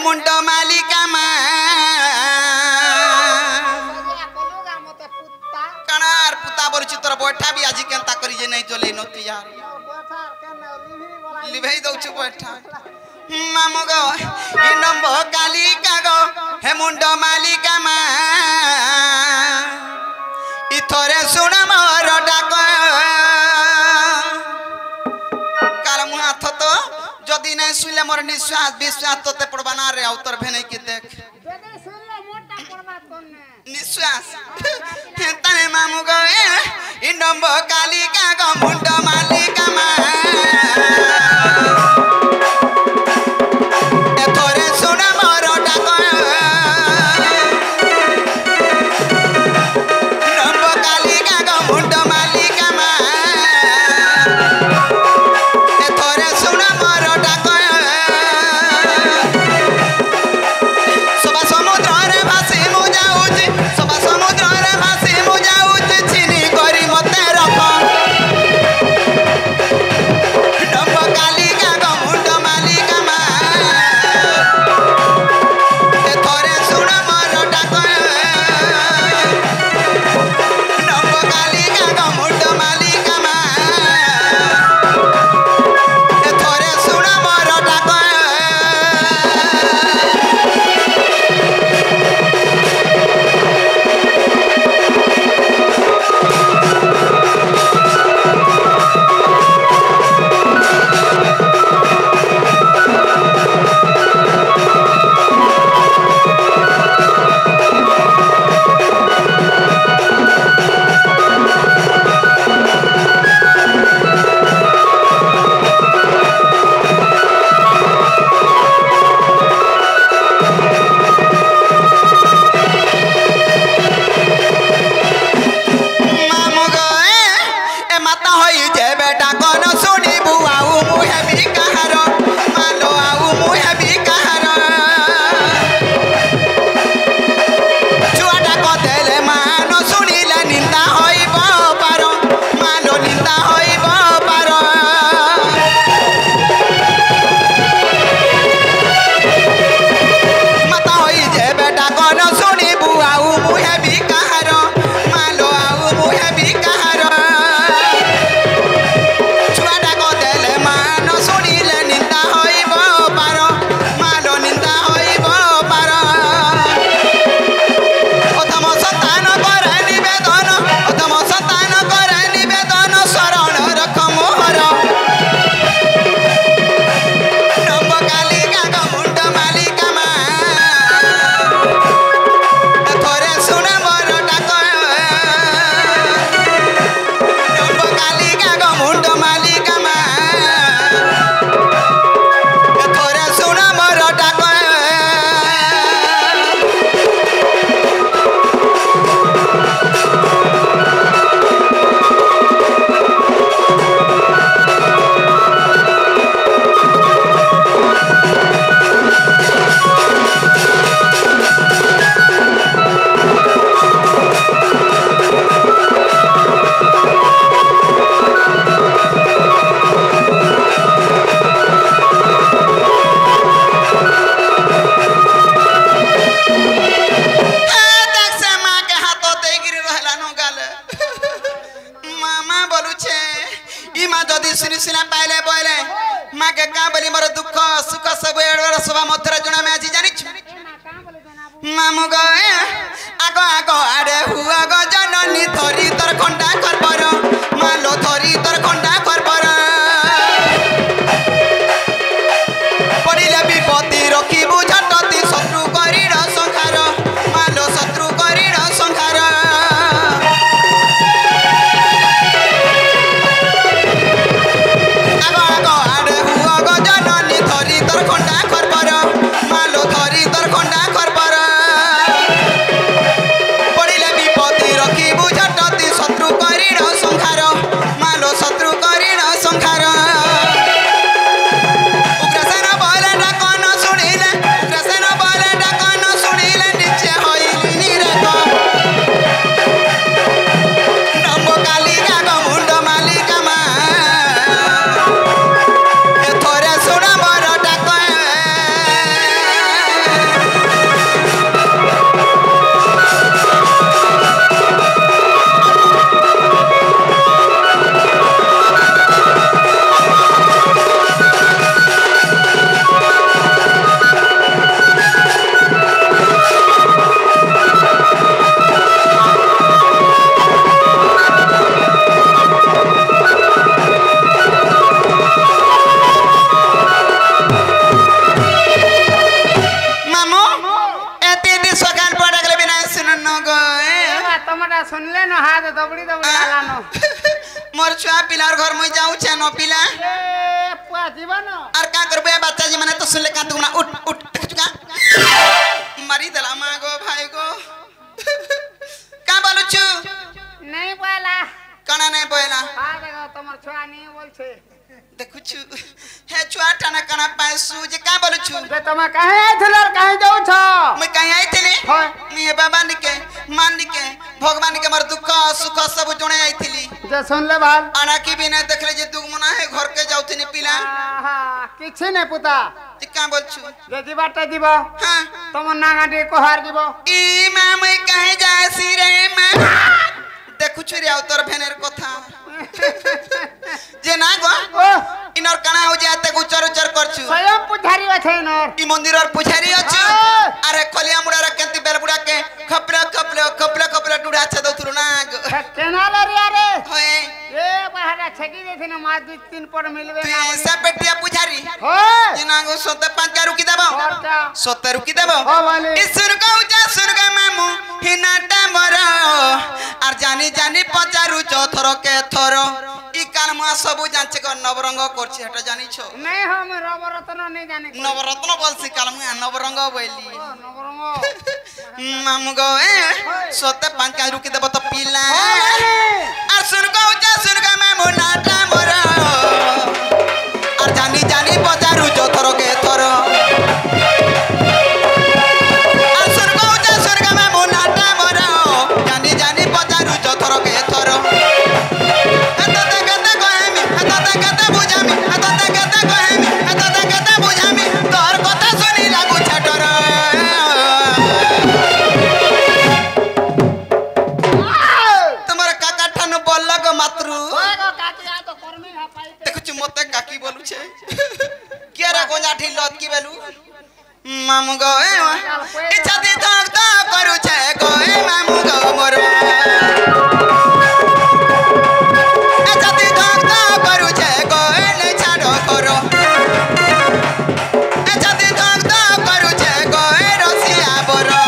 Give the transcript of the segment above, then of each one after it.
मुंड मालिका माँ कणार पुता बरुची तोर बैठा भी आज केनता करी जे नहीं चले नती यार लिभै दउछु बैठा मामु गो इ नम्ब कालिका गो हे मुंड मालिका माँ इथरे सुन मोर डाक काल मु हाथ तो जदी नहीं सुले मोर निश्वास विश्वास तोते पड़बाना रे उतर भेनै के देख निश्वास तने मामु गो इ नम्ब कालिका गो मुंड मालिका माँ एथरे सुन मोर डाक नम्ब कालिका गो मुंड मालिका माँ एथरे सुन मोर डाक सभा समुद्र रे भासी मु जाउची सभा समुद्र रे भासी मु जाउची चिनी करी मते रख नम्ब कालिका गो मुंड मालिका माँ एथरे सुन मोर डाक नम्ब कालिका गो मुंड मालिका माँ एथरे सुन मोर डाक मामु गो ए माता होई जे बेटा कोन सुनी बुआऊ मुहे भी कहार मालो आऊ मुहे भी कहार छुआटा को देले मान सुनिले निंदा होइब पार मालो निंदा होइब पार माता होई जे बेटा कोन सुनी बुआऊ मुहे भी कहार मालो आऊ मुहे भी कहार छुआटा को देले मान सुनिले निंदा होइब पार मालो निंदा होइब पार अधम सन्तान करे निवेदन अधम सन्तान करे निवेदन शरण रख मोहर नम्ब कालिका गो मुंड मालिका माँ एथरे सुन मोर डाक नम्ब कालिका गो मुंड मालिका माँ एथरे सुन मोर डाक देख से माँ के हाथों दे गिरी रहला नो गाले मामा बोलू छे ई माँ जदी सुनी सुना पाइले बोले माँ के का बोली मोर दुख सुख सब एडवर सभा मथुरा जुना में आज जानि मामु गो आगो आगो आरे हुआ गो जननी धरी तर खंडा करबर मालो धरी तर खंडा करबर पड़िले विपत्ति रखिबु झटती शत्रु करीर संहार मालो शत्रु करीर संहार आगो आगो आरे हुआ गो जननी धरी तर खंडा करबर मालो धरी तर खंडा करबर पड़िले विपत्ति रखिबु झटती शत्रु करीर ले न हाथ दबड़ी दबड़ी लानो मोर छुआ पिलार घर मुई जाऊ छे न पिला ए पुआ जीवन और का करबे बच्चा जी माने तो सुन ले का तू ना उठ उठ चुका मारी दला मा गो भाई गो का बोलु छु नहीं बोला कना नहीं बोला हां देखो तमर छोरा नहीं बोल छे देखु छु हे छुआ टाना कना पासु जे का बोलु छु बे तमा काहे आइथलर काहे जाऊ छ मैं कहीं आई थी हां मी बाबा निके मान निके भगवान के मर दुख सुख सब जुणे आई थी जे सुन ले बाल आना की बिना देखले जे दुख मना है घर के जाऊ थी पिला हां किछि ने पुता जे का बोल छु जे जीवाटे जीवा हां तम नागाडी कोहार जीवो ई मां मैं कहीं जासी रे मां देखु छु रे अवतर भेनेर कथा जे ना गो ओ इनर कणा हो जाते उच्चार उच्चार करछु स्वयं पुजारी আছে নর ई मंदिर और पुजारी अछि अरे खलिया मुड़ा रे केंती बेलबुड़ा के खपले खपले खपले खपले डुडा छ दउतरु ना केनाल रे रे होए ए बाहर छकी देथिन मा 2-3 पर मिलबे तू ना ऐसा पेटिया पुजारी हो जिना गो सोते 5 का रुकी देबो खर्चा सोते रुकी देबो हो वाले ई सुरगा उजा सुरगा मामू हिनाटा मरो और जानी जानी पचारु चौथर के थर ई काल मा सब जानचे को नवरंग करछि हटा जानी छो नहीं हम रवरत्न नहीं जाने नवरत्न बोलसी काल मा नवरंग बोली नवरंग मामू गो ए सोते 5 का रुकी देबो तो पीला वाले और सुरगा उजा सुरगा मामू नाटा मरो और जानी जानी पचारु चौथर के थर मामू गो इच्छा दी धक धक करू छे गो मामू गो मोर इच्छा दी धक धक करू छे गो ले छाड़ो करो इच्छा दी धक धक करू छे गो रसिया बोरो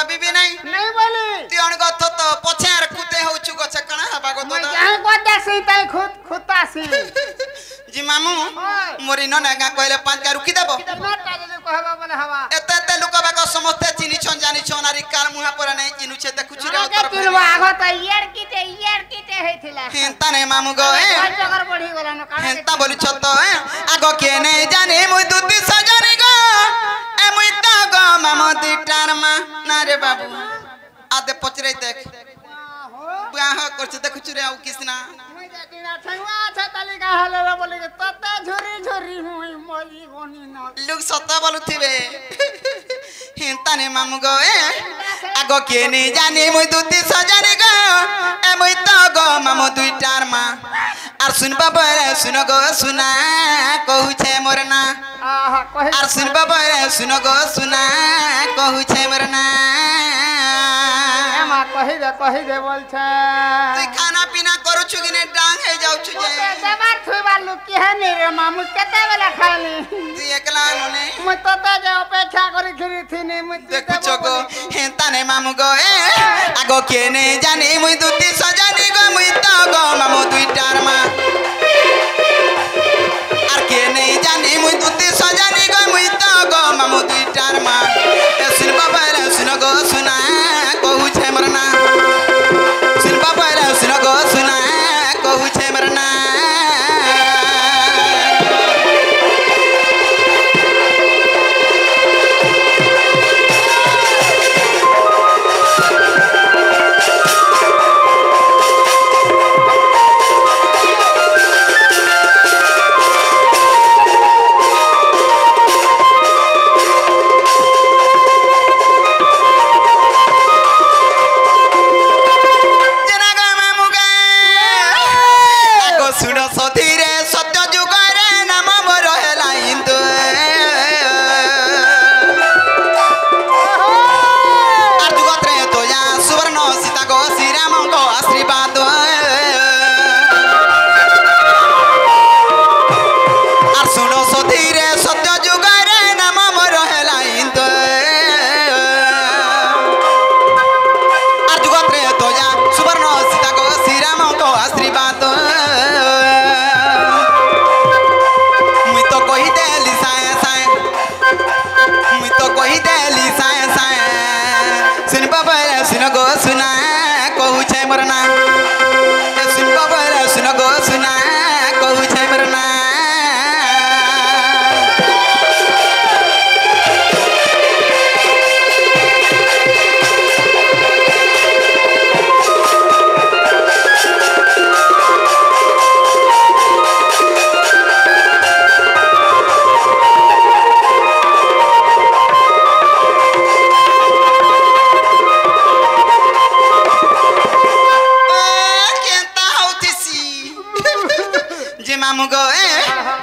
भाबी नहीं नहीं बोली ती अणगत तो पछे आर कुते होछु गछ कणा हबा गो मैं तो जाए कोदा से ताई खुद खुतासी जी मामू मोरी न नागा कहले 5 का रुकी देबो नटा जदी कहबा बोले हवा एते एते लोक बाक समस्त चिनी छन जानी छन आरी कार मुहा पर नै चिनु छे देखु छि रे के उत्तर तिलवा आगो त इयर कीते हेथिला हेंता नै मामू गो जगर बढ़ी गेला न काहे हेंता बोली छत आगो के नै जाने मुई दुती सजनी गो ए मुई ता गो मामू दिटार मा ना रे बाबू आदे पचरे देख ब्याह करछ देखु छि रे आउ किसना मुई देखिना ठंगवा छ तालिका हले रे बोली के तते झुरी झुरी मुई मली गनी न लोग सत्ता बोलुथिबे हेंता ने मामू गो आगो के नै जाने मुई दुती सजनी गो ए मुई ता गो मामू दुईटार मा आर सुन बाबा सुन गो सुना कहू छे मोर ना आहा कहे आर सुन बाबा सुन गो सुना कहू छे मोर ना एमा कहि दे बोल छ तुई खाना पीना करू छु कि ने डांग हे जाऊ छु जे जबार थुबा लुकी है नी रे मामू केते बेला खाली तुई एकला नुने मुई तते जे अपेक्षा करी खिरी थिनी मुई देखु छगो हेंता ने मामू गो आगो के ने जाने मुई दुती सजनी गो मुई ता गो मामू दुईटार मा आर के ने जाने मुई दुती सजनी गो मुई ता गो मामू दुईटार मा ए सुन बाबा रे सुन गो सुना कहू छे मोर ना सुन बाबा रे सुन गो सुना कहू छे मोर ना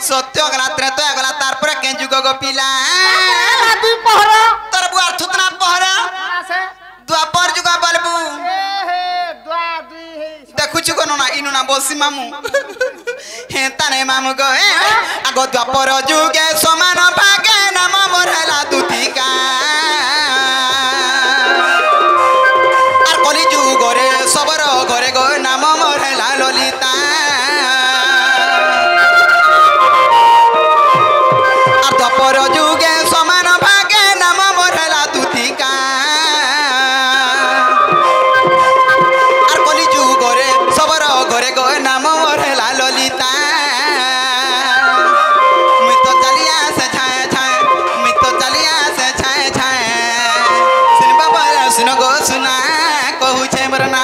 सत्य गला त्रेता गला तार पर के जुग गो पिला दुई पहरा तोर बुआर थुतना पहरा से द्वापर जुग बलबू हे द्वा दुई हे देखु छु कोन ना इनु ना बसी मामू हे ताने मामू गो आगो द्वापर जुगे समान भागे नाम मोरला दुतिका आर कली जुग रे सबरो घरे गो नाम मोरला ललिता पर जुगे समान भागे नाम मोरला दुतिका आर कली जुग रे सबरो घरे गो नाम मोरला ललिता मुई तो चलिया से छाए छाए मुई तो चलिया से छाए छाए सुन बाबा सुन गो सुना कहू छे मोर ना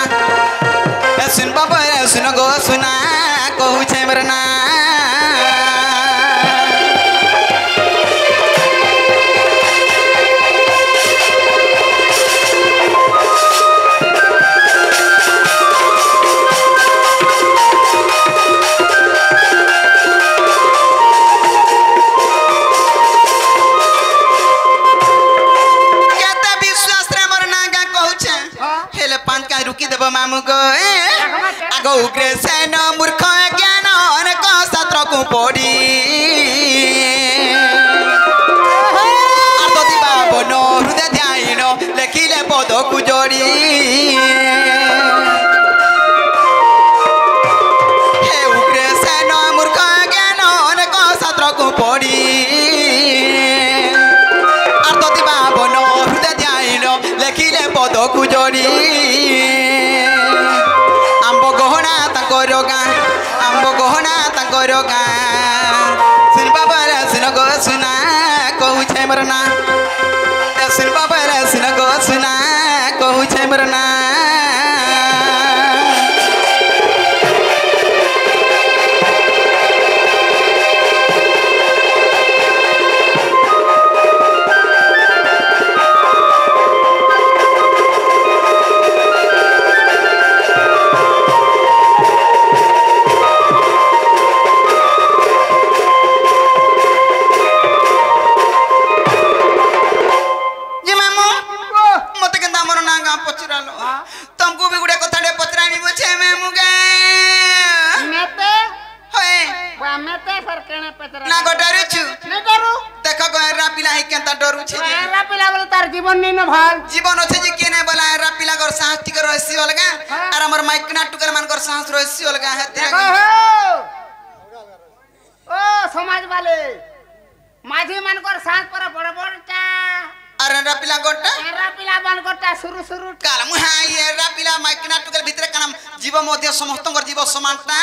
सुन बाबा सुन गो सुना कहू छे मोर ना मामू गो आगो उग्रे सेन मूर्ख ज्ञान अनेक शास्त्र को पढ़ी आर्दती बाबन हृदय ध्यान लेखिले पद मरना सुन बाबा सुन गो सुना कहू छे मरना तुमको भी गुड़े कथाड़े पचरानी बुझे मैं मुगे मेते होए मेते सर केने पचरा ना गो डरू छु नहीं डरू देखो गो एरा पिला ही केनता डरू छे एरा पिला बोले तार जीवन नहीं न भाल जीवन अछि जे केने बोला एरा पिला कर साहस टिकर रहसी अलगा और हमर माइक ना टुकर मान कर साहस रहसी अलगा है देखो ओ समाज वाले माझी मान कर साहस पर बड़ बड़टा अरे एरा पिला गोटा एरा पिला मान गोटा शुरू शुरू काल मुहा एरा पिला माइक ना टुकर भीतर कानम जीव मध्य समस्त कर जीव समानता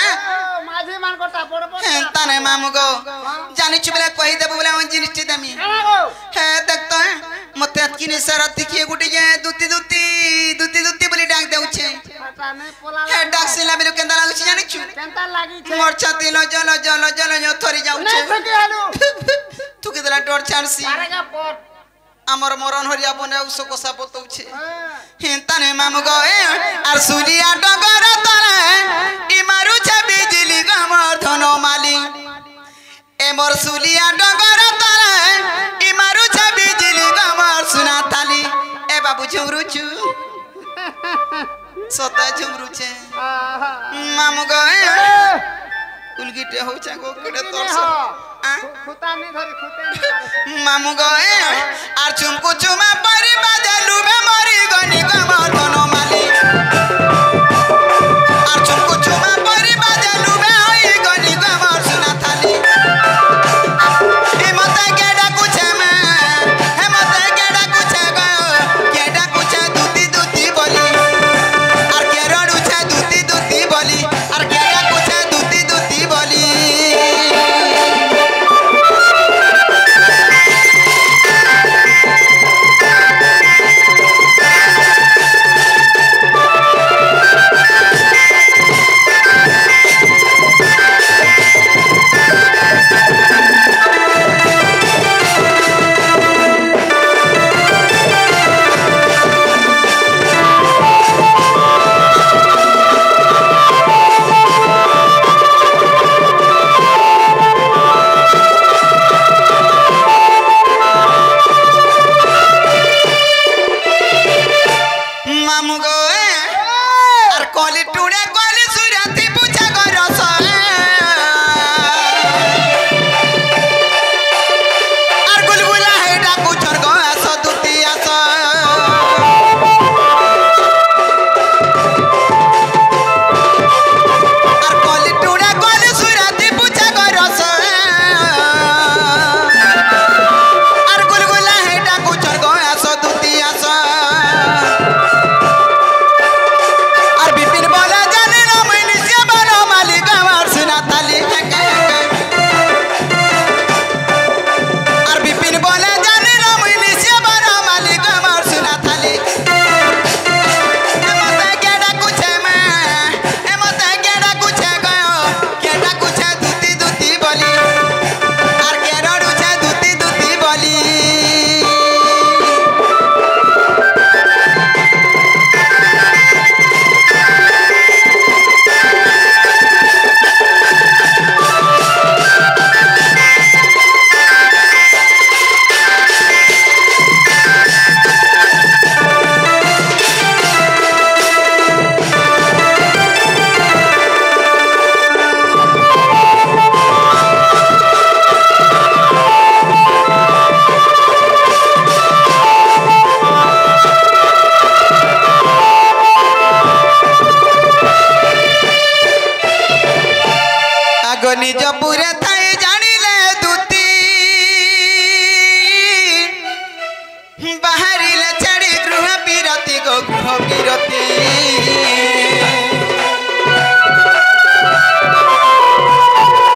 माझी मान गोटा बड़ बड़ हेंता ने मामू गो जानि छु बेला कहि देबो बेला ओन जिनिस टी दमी हे देख तो मते किने सारा तिखिए गुटी जे दुती दुती दुती दुती बोली डाक देउ छे पता नहीं पोला हे डाक सिला बेलो केंदा लागु छी जानि छु केंता लागी छे मोर छाती लो जलो जलो जलो जो थरी जाउ छे नहीं थकी हालू तू के देला डर चांसी मारेगा पोट हमर मरण हरिया बने उसो कोसा बतौ छे हेंता ने मामू गो आर सुलिया डगर तरे इ मारू छे बिजली गमर धनो माली ए मोर सुलिया डगर तरे इ मारू छे बिजली गमर सुना थाली ए बाबू झुमरू छु सता झुमरू छे मामू गो उलगिटे हो छे गो केडे तोर खुता नहीं धरी खुते नहीं मामू गो आर चुमकु चुमा परी बाजलु बे मरी गनी गमर धनो माली आर चुमकु चुमा परी बाजलु बे होई गनी गमर सुना थाली ए मते केडा कुछे में हे मते केडा कुछे गयो केडा कुछे दुती दुती बोली आर केरडू छे दुती दुती बोली आर केडा कुछे दुती दुती बोली मामू गो आर कोली टुडे कोली सुराती पूछा गो रस आर गुलगुला है डाकू छोर गो आस दुती आस आर कोली टुडे कोली सुराती पूछा गो रस आर गुलगुला है डाकू छोर गो आस दुती आस और बिपिन बोला जाने ना मैंने से बनो मालिक हमार सुना थाली और बिपिन बोला जाने ना मैंने से बनो मालिक हमार सुना थाली मते केडा कुछे में मते केडा कुछे गयो केडा कुछे दुती दुती बोली और केरडू छे दुती दुती बोली आगो निज पुरे थाई जानिले दुती बाहरिले छड़ी गृह बिरती गो गृह बिरती